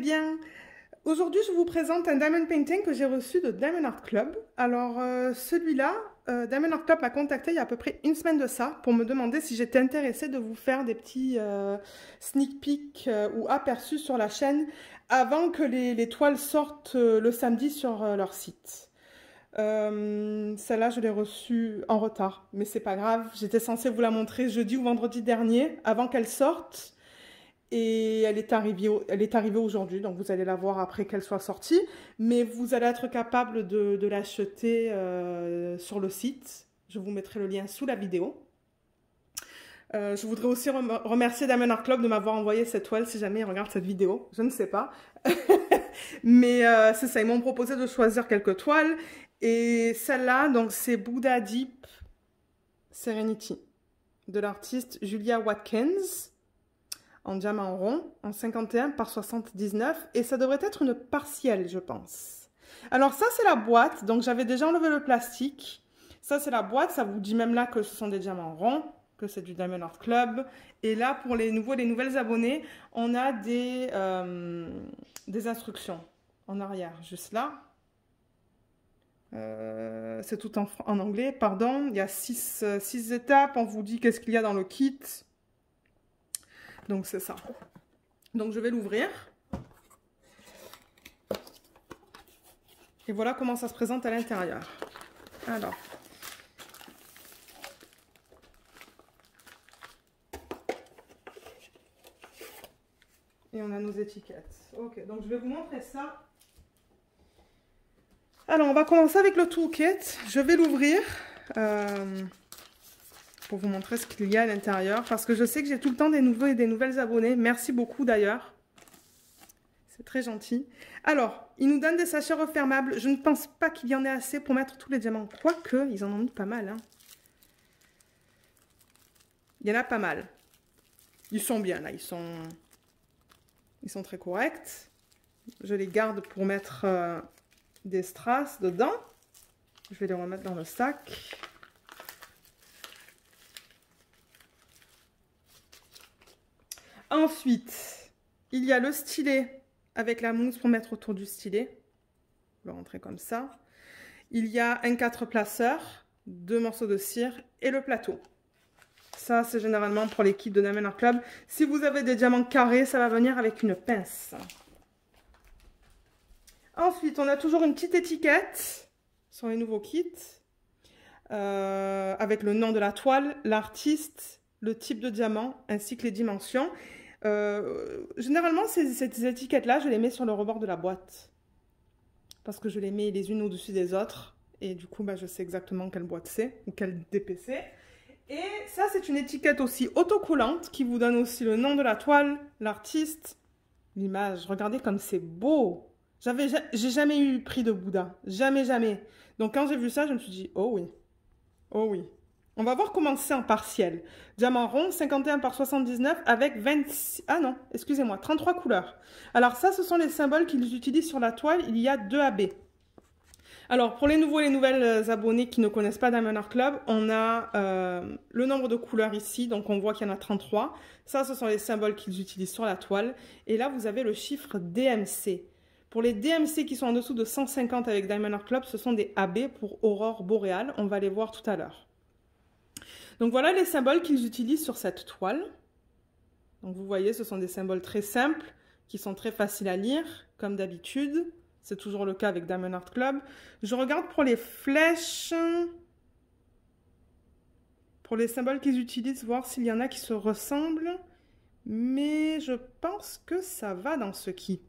bien. Aujourd'hui, je vous présente un diamond painting que j'ai reçu de Diamond Art Club. Alors, celui-là, Diamond Art Club m'a contacté il y a à peu près une semaine de ça pour me demander si j'étais intéressée de vous faire des petits sneak peeks ou aperçus sur la chaîne avant que les toiles sortent le samedi sur leur site. Celle-là, je l'ai reçue en retard, mais c'est pas grave. J'étais censée vous la montrer jeudi ou vendredi dernier avant qu'elle sorte. Et elle est arrivée aujourd'hui, donc vous allez la voir après qu'elle soit sortie. Mais vous allez être capable de l'acheter sur le site. Je vous mettrai le lien sous la vidéo. Je voudrais aussi remercier Diamond Art Club de m'avoir envoyé cette toile si jamais ils regardent cette vidéo. Je ne sais pas. Mais c'est ça, ils m'ont proposé de choisir quelques toiles. Et celle-là, donc c'est Buddha Deep Serenity de l'artiste Julia Watkins. En diamant rond, en 51 par 79, et ça devrait être une partielle, je pense. Alors ça, c'est la boîte, donc j'avais déjà enlevé le plastique. Ça, c'est la boîte, ça vous dit même là que ce sont des diamants ronds, que c'est du Diamond Art Club. Et là, pour les nouveaux, les nouvelles abonnés, on a des instructions en arrière, juste là. C'est tout en anglais, pardon. Il y a 6 étapes, on vous dit qu'est-ce qu'il y a dans le kit. Donc c'est ça. Donc je vais l'ouvrir. Et voilà comment ça se présente à l'intérieur. Alors. Et on a nos étiquettes. Ok, donc je vais vous montrer ça. Alors on va commencer avec le toolkit. Je vais l'ouvrir. Pour vous montrer ce qu'il y a à l'intérieur, parce que je sais que j'ai tout le temps des nouveaux et des nouvelles abonnés. Merci beaucoup d'ailleurs. C'est très gentil. Alors, ils nous donnent des sachets refermables. Je ne pense pas qu'il y en ait assez pour mettre tous les diamants. Quoique, ils en ont mis pas mal. Hein. Il y en a pas mal. Ils sont bien là. Ils sont très corrects. Je les garde pour mettre des strass dedans. Je vais les remettre dans le sac. Ensuite, il y a le stylet avec la mousse pour mettre autour du stylet. On va rentrer comme ça. Il y a un 4 placeurs, 2 morceaux de cire et le plateau. Ça, c'est généralement pour l'équipe de Diamond Art Club. Si vous avez des diamants carrés, ça va venir avec une pince. Ensuite, on a toujours une petite étiquette sur les nouveaux kits avec le nom de la toile, l'artiste, le type de diamant ainsi que les dimensions. Généralement, ces étiquettes-là, je les mets sur le rebord de la boîte. Parce que je les mets les unes au-dessus des autres. Et du coup, bah, je sais exactement quelle boîte c'est ou quel DP c'est. Et ça, c'est une étiquette aussi autocollante qui vous donne aussi le nom de la toile, l'artiste, l'image. Regardez comme c'est beau. J'ai jamais eu prix de Bouddha. Jamais, jamais. Donc, quand j'ai vu ça, je me suis dit, oh oui. Oh oui. On va voir comment c'est en partiel. Diamant rond, 51 par 79 avec 26... Ah non, excusez-moi, 33 couleurs. Alors ça, ce sont les symboles qu'ils utilisent sur la toile. Il y a 2 AB. Alors, pour les nouveaux et les nouvelles abonnés qui ne connaissent pas Diamond Art Club, on a le nombre de couleurs ici. Donc, on voit qu'il y en a 33. Ça, ce sont les symboles qu'ils utilisent sur la toile. Et là, vous avez le chiffre DMC. Pour les DMC qui sont en dessous de 150 avec Diamond Art Club, ce sont des AB pour aurore boréale. On va les voir tout à l'heure. Donc voilà les symboles qu'ils utilisent sur cette toile. Donc vous voyez, ce sont des symboles très simples, qui sont très faciles à lire, comme d'habitude. C'est toujours le cas avec Diamond Art Club. Je regarde pour les flèches, pour les symboles qu'ils utilisent, voir s'il y en a qui se ressemblent. Mais je pense que ça va dans ce kit.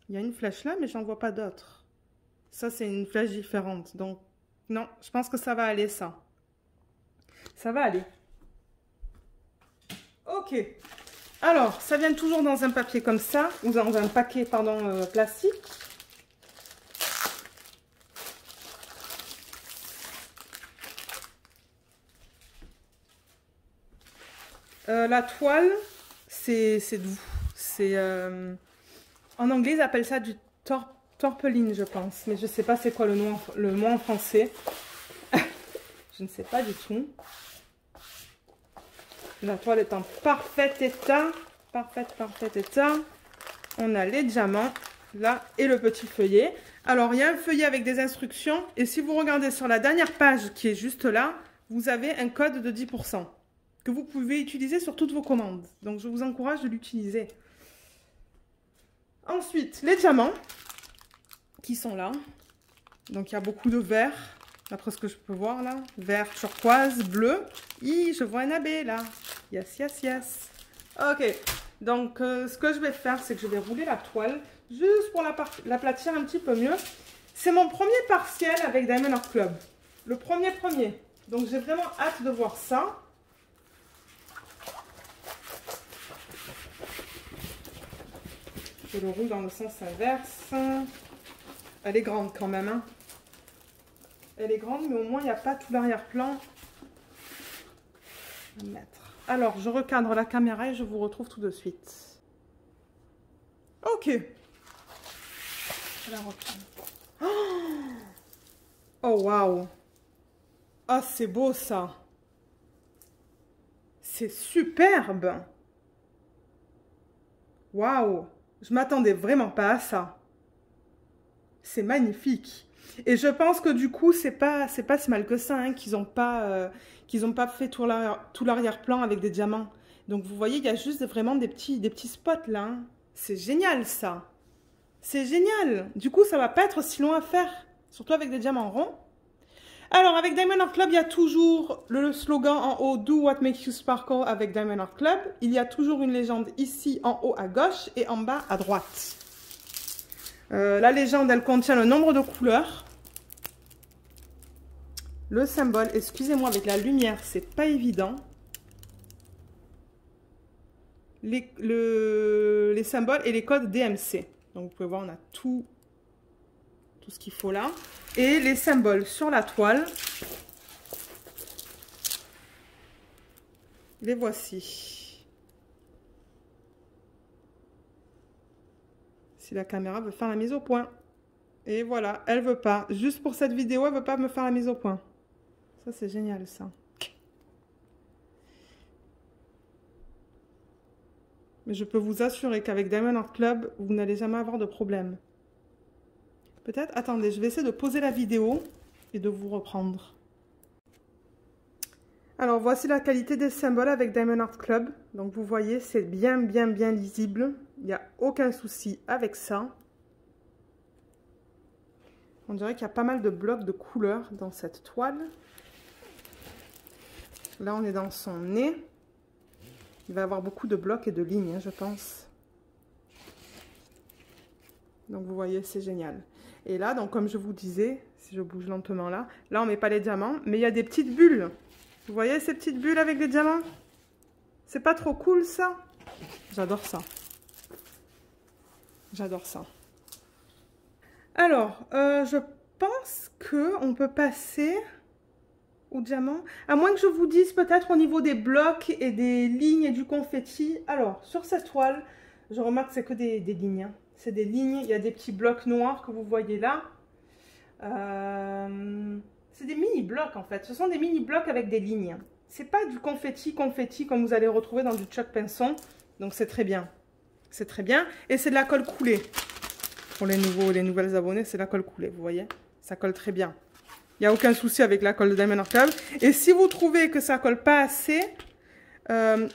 Il y a une flèche là, mais j'en vois pas d'autres. Ça, c'est une flèche différente. Donc, non, je pense que ça va aller, ça. Ça va aller. Ok. Alors, ça vient toujours dans un papier comme ça, ou dans un paquet, pardon, plastique. La toile, c'est doux. C'est en anglais, ils appellent ça du torpeline, je pense. Mais je ne sais pas c'est quoi le mot en français. Je ne sais pas du tout. La toile est en parfait état. Parfait état. on a les diamants, là, et le petit feuillet. Alors, il y a un feuillet avec des instructions. Et si vous regardez sur la dernière page qui est juste là, vous avez un code de 10% que vous pouvez utiliser sur toutes vos commandes. Donc, je vous encourage de l'utiliser. Ensuite, les diamants qui sont là. Donc, il y a beaucoup de vert, d'après ce que je peux voir là. Vert, turquoise, bleu. Je vois un abbé là. Yes, yes, yes. Ok. Donc, ce que je vais faire, c'est que je vais rouler la toile juste pour l'aplatir un petit peu mieux. C'est mon premier partiel avec Diamond Art Club. Le premier. Donc, j'ai vraiment hâte de voir ça. Je le roule dans le sens inverse. Elle est grande quand même. Hein. Elle est grande, mais au moins, il n'y a pas tout l'arrière-plan à mettre. Alors, je recadre la caméra et je vous retrouve tout de suite. Ok. Je la recadre. Oh, waouh. Ah, c'est beau, ça. C'est superbe. Waouh. Je m'attendais vraiment pas à ça. C'est magnifique. Et je pense que du coup, c'est pas si mal que ça, hein, qu'ils n'ont pas fait tout l'arrière-plan avec des diamants. Donc vous voyez, il y a juste vraiment des petits spots là. Hein. C'est génial ça. C'est génial. Du coup, ça va pas être si long à faire. Surtout avec des diamants ronds. Alors, avec Diamond Art Club, il y a toujours le slogan en haut « Do what makes you sparkle » avec Diamond Art Club. Il y a toujours une légende ici en haut à gauche et en bas à droite. La légende, elle contient le nombre de couleurs. Le symbole, excusez-moi, avec la lumière, c'est pas évident. Les symboles et les codes DMC. Donc, vous pouvez voir, on a tout ce qu'il faut là. Et les symboles sur la toile. Les voici. Si la caméra veut faire la mise au point. Et voilà, elle veut pas. Juste pour cette vidéo, elle veut pas me faire la mise au point. Ça, c'est génial, ça. Mais je peux vous assurer qu'avec Diamond Art Club, vous n'allez jamais avoir de problème. Peut-être, attendez, je vais essayer de poser la vidéo et de vous reprendre. Alors, voici la qualité des symboles avec Diamond Art Club. Donc, vous voyez, c'est bien lisible. Il n'y a aucun souci avec ça. On dirait qu'il y a pas mal de blocs de couleurs dans cette toile. Là, on est dans son nez. Il va y avoir beaucoup de blocs et de lignes, hein, je pense. Donc, vous voyez, c'est génial. Et là, donc, comme je vous disais, si je bouge lentement là, on ne met pas les diamants, mais il y a des petites bulles. Vous voyez ces petites bulles avec les diamants? C'est pas trop cool, ça? J'adore ça. J'adore ça. Alors, je pense qu'on peut passer au diamant. À moins que je vous dise peut-être au niveau des blocs et des lignes et du confetti. Alors, sur cette toile, je remarque que c'est que des lignes. Hein. C'est des lignes, il y a des petits blocs noirs que vous voyez là. C'est des mini-blocs en fait. Ce sont des mini-blocs avec des lignes. C'est pas du confetti comme vous allez retrouver dans du chalk pinson. Donc c'est très bien. C'est très bien. Et c'est de la colle coulée. Pour les nouvelles abonnés, c'est la colle coulée, vous voyez. Ça colle très bien. Il n'y a aucun souci avec la colle de Diamond Art Club. Et si vous trouvez que ça colle pas assez,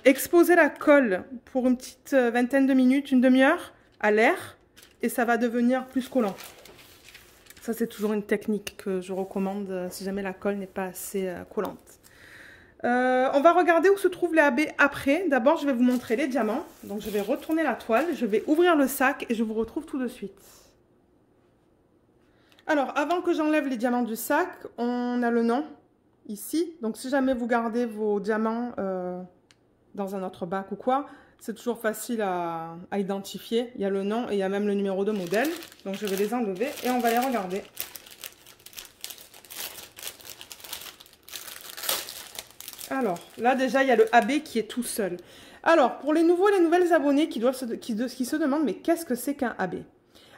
exposez la colle pour une petite vingtaine de minutes, une demi-heure à l'air. Et ça va devenir plus collant. Ça, c'est toujours une technique que je recommande si jamais la colle n'est pas assez collante. On va regarder où se trouvent les AB après. D'abord, je vais vous montrer les diamants. Donc, je vais retourner la toile. Je vais ouvrir le sac et je vous retrouve tout de suite. Alors, avant que j'enlève les diamants du sac, on a le nom ici. Donc, si jamais vous gardez vos diamants dans un autre bac ou quoi, c'est toujours facile à identifier. Il y a le nom et il y a même le numéro de modèle. Donc, je vais les enlever et on va les regarder. Alors, là déjà, il y a le AB qui est tout seul. Alors, pour les nouveaux et les nouvelles abonnés qui se demandent, mais qu'est-ce que c'est qu'un AB?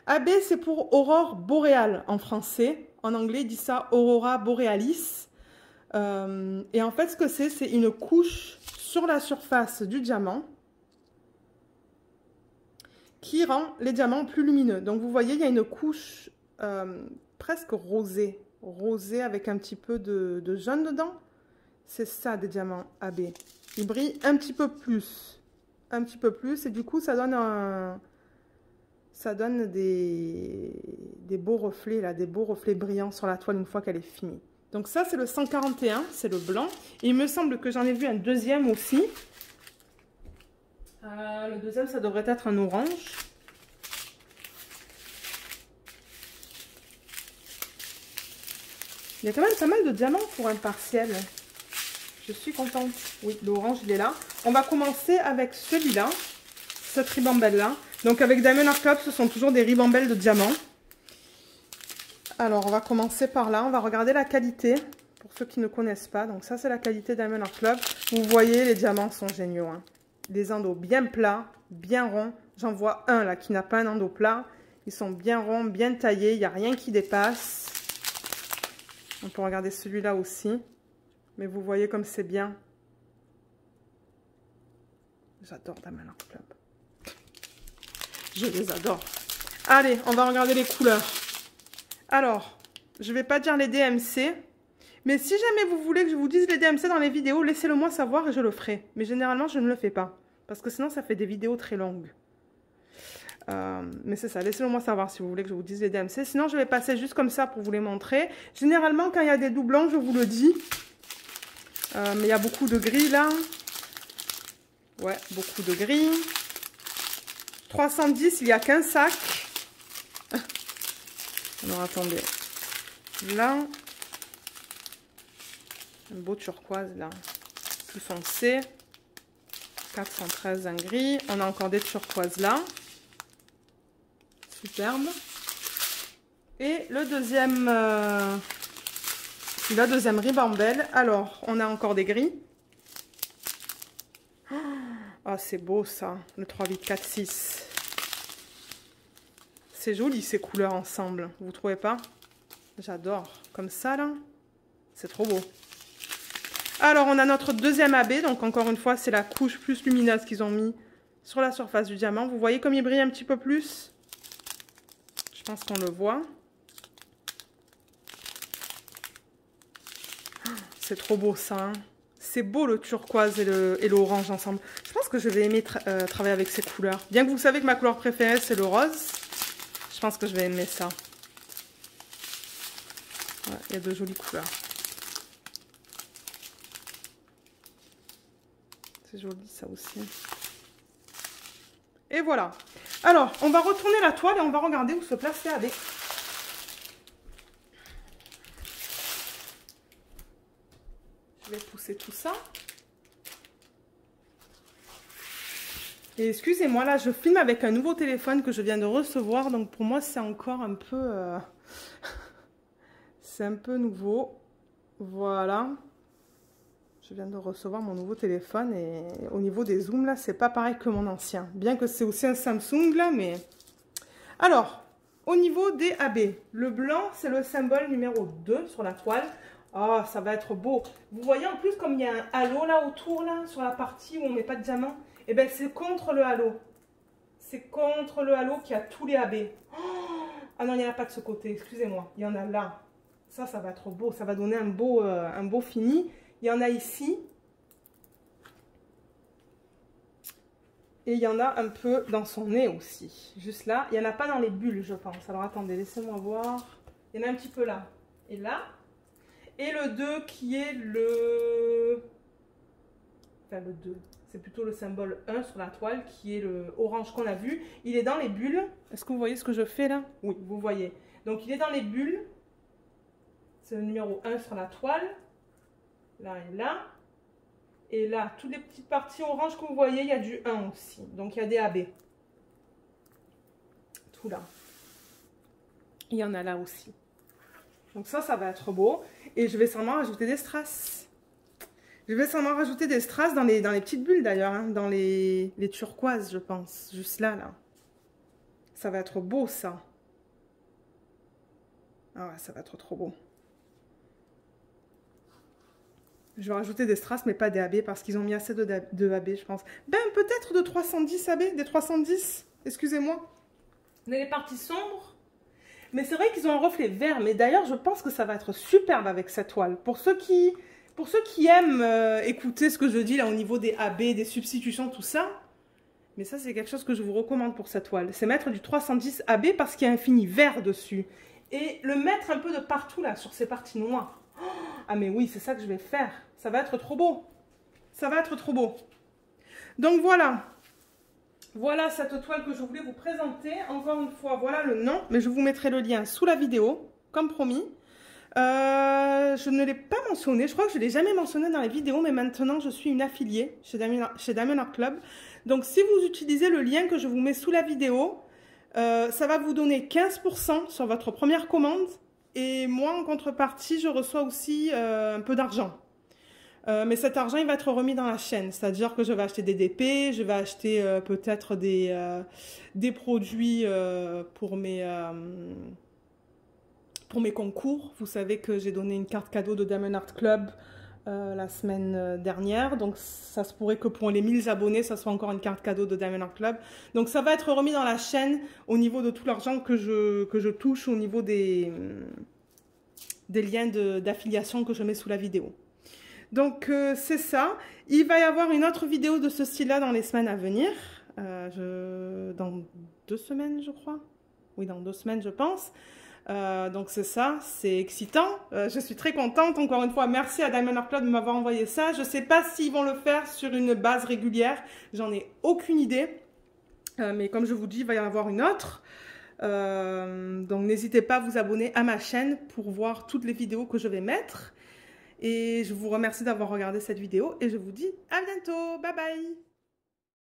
AB, c'est pour aurore boréale en français. En anglais, il dit ça Aurora borealis. Et en fait, ce que c'est une couche sur la surface du diamant qui rend les diamants plus lumineux. Donc vous voyez, il y a une couche presque rosée, avec un petit peu de jaune dedans. C'est ça des diamants AB. Ils brillent un petit peu plus, et du coup ça donne des beaux reflets là, des beaux reflets brillants sur la toile une fois qu'elle est finie. Donc ça c'est le 141, c'est le blanc. Et il me semble que j'en ai vu un deuxième aussi. Le deuxième ça devrait être un orange. Il y a quand même pas mal de diamants pour un partiel. Je suis contente. Oui, l'orange, il est là. On va commencer avec celui-là, cette ribambelle-là. Donc, avec Diamond Art Club, ce sont toujours des ribambelles de diamants. Alors, on va commencer par là. On va regarder la qualité, pour ceux qui ne connaissent pas. Donc, ça, c'est la qualité Diamond Art Club. Vous voyez, les diamants sont géniaux. Hein. Les endos bien plats, bien ronds. J'en vois un, là, qui n'a pas un endo plat. Ils sont bien ronds, bien taillés. Il n'y a rien qui dépasse. On peut regarder celui-là aussi. Mais vous voyez comme c'est bien. J'adore Diamond Art Club. Je les adore. Allez, on va regarder les couleurs. Alors, je ne vais pas dire les DMC. Mais si jamais vous voulez que je vous dise les DMC dans les vidéos, laissez-le moi savoir et je le ferai. Mais généralement, je ne le fais pas. Parce que sinon, ça fait des vidéos très longues. Mais c'est ça, laissez-le moi savoir si vous voulez que je vous dise les DMC. Sinon, je vais passer juste comme ça pour vous les montrer. Généralement, quand il y a des doublons, je vous le dis. Mais il y a beaucoup de gris là. Ouais, beaucoup de gris. 310, il n'y a qu'un sac. Alors attendez. Là. Un beau turquoise là. Plus foncé. 413, un gris. On a encore des turquoises là. Superbe. Et le deuxième... la deuxième ribambelle. Alors, on a encore des gris. Ah, c'est beau ça, le 3, 8, 4, 6. C'est joli ces couleurs ensemble, vous trouvez pas? J'adore. Comme ça là, c'est trop beau. Alors, on a notre deuxième AB. Donc, encore une fois, c'est la couche plus lumineuse qu'ils ont mis sur la surface du diamant. Vous voyez comme il brille un petit peu plus? Je pense qu'on le voit. C'est trop beau ça, hein. C'est beau le turquoise et l'orange ensemble. Je pense que je vais aimer travailler avec ces couleurs. Bien que vous savez que ma couleur préférée c'est le rose. Je pense que je vais aimer ça. Ouais, il y a de jolies couleurs. C'est joli ça aussi. Et voilà. Alors, on va retourner la toile et on va regarder où se place les AB. Je vais pousser tout ça. Et excusez-moi, là, je filme avec un nouveau téléphone que je viens de recevoir. Donc, pour moi, c'est encore un peu... c'est un peu nouveau. Voilà. Je viens de recevoir mon nouveau téléphone. Et au niveau des zooms, là, c'est pas pareil que mon ancien. Bien que c'est aussi un Samsung, là, mais... Alors, au niveau des AB, le blanc, c'est le symbole numéro 2 sur la toile. Oh, ça va être beau. Vous voyez en plus comme il y a un halo là autour, là, sur la partie où on ne met pas de diamant. Et bien c'est contre le halo. C'est contre le halo qu'il y a tous les AB. Oh, ah non, il n'y en a pas de ce côté, excusez-moi. Il y en a là. Ça va être beau. Ça va donner un beau fini. Il y en a ici. Et il y en a un peu dans son nez aussi. Juste là. Il n'y en a pas dans les bulles, je pense. Alors attendez, laissez-moi voir. Il y en a un petit peu là. Et là. Et le 2 qui est le... Enfin le 2, c'est plutôt le symbole 1 sur la toile qui est le orange qu'on a vu. Il est dans les bulles. Est-ce que vous voyez ce que je fais là? Oui, vous voyez. Donc il est dans les bulles. C'est le numéro 1 sur la toile. Là et là. Et là, toutes les petites parties oranges que vous voyez, il y a du 1 aussi. Donc il y a des AB. Tout là. Il y en a là aussi. Donc ça va être beau. Et je vais sûrement rajouter des strass. Je vais sûrement rajouter des strass dans les petites bulles d'ailleurs. Hein, dans les turquoises, je pense. Juste là, là. Ça va être beau, ça. Ah ouais, ça va être trop beau. Je vais rajouter des strass, mais pas des AB, parce qu'ils ont mis assez de AB, je pense. Ben, peut-être de 310 AB, des 310. excusez-moi. On a les parties sombres. Mais c'est vrai qu'ils ont un reflet vert. Mais d'ailleurs, je pense que ça va être superbe avec cette toile. Pour ceux qui aiment écouter ce que je dis là au niveau des AB, des substitutions, tout ça. Mais ça, c'est quelque chose que je vous recommande pour cette toile. C'est mettre du 310 AB parce qu'il y a un fini vert dessus. Et le mettre un peu de partout là, sur ces parties noires. Oh, ah mais oui, c'est ça que je vais faire. Ça va être trop beau. Ça va être trop beau. Donc voilà. Voilà cette toile que je voulais vous présenter. Encore une fois, voilà le nom. Mais je vous mettrai le lien sous la vidéo, comme promis. Je ne l'ai pas mentionné. Je crois que je ne l'ai jamais mentionné dans les vidéos. Mais maintenant, je suis une affiliée chez Diamond Art Club. Donc, si vous utilisez le lien que je vous mets sous la vidéo, ça va vous donner 15% sur votre première commande. Et moi, en contrepartie, je reçois aussi un peu d'argent. Mais cet argent, il va être remis dans la chaîne. C'est-à-dire que je vais acheter des DP, je vais acheter peut-être des produits pour mes concours. Vous savez que j'ai donné une carte cadeau de Diamond Art Club la semaine dernière. Donc, ça se pourrait que pour les 1000 abonnés, ça soit encore une carte cadeau de Diamond Art Club. Donc, ça va être remis dans la chaîne au niveau de tout l'argent que je touche, au niveau des liens d'affiliation que je mets sous la vidéo. Donc, c'est ça. Il va y avoir une autre vidéo de ce style-là dans les semaines à venir. Dans 2 semaines, je crois. Oui, dans 2 semaines, je pense. Donc, c'est ça. C'est excitant. Je suis très contente. Encore une fois, merci à Diamond Art Club de m'avoir envoyé ça. Je ne sais pas s'ils vont le faire sur une base régulière. J'en ai aucune idée. Mais comme je vous dis, il va y en avoir une autre. Donc, n'hésitez pas à vous abonner à ma chaîne pour voir toutes les vidéos que je vais mettre. Et je vous remercie d'avoir regardé cette vidéo et je vous dis à bientôt. Bye bye!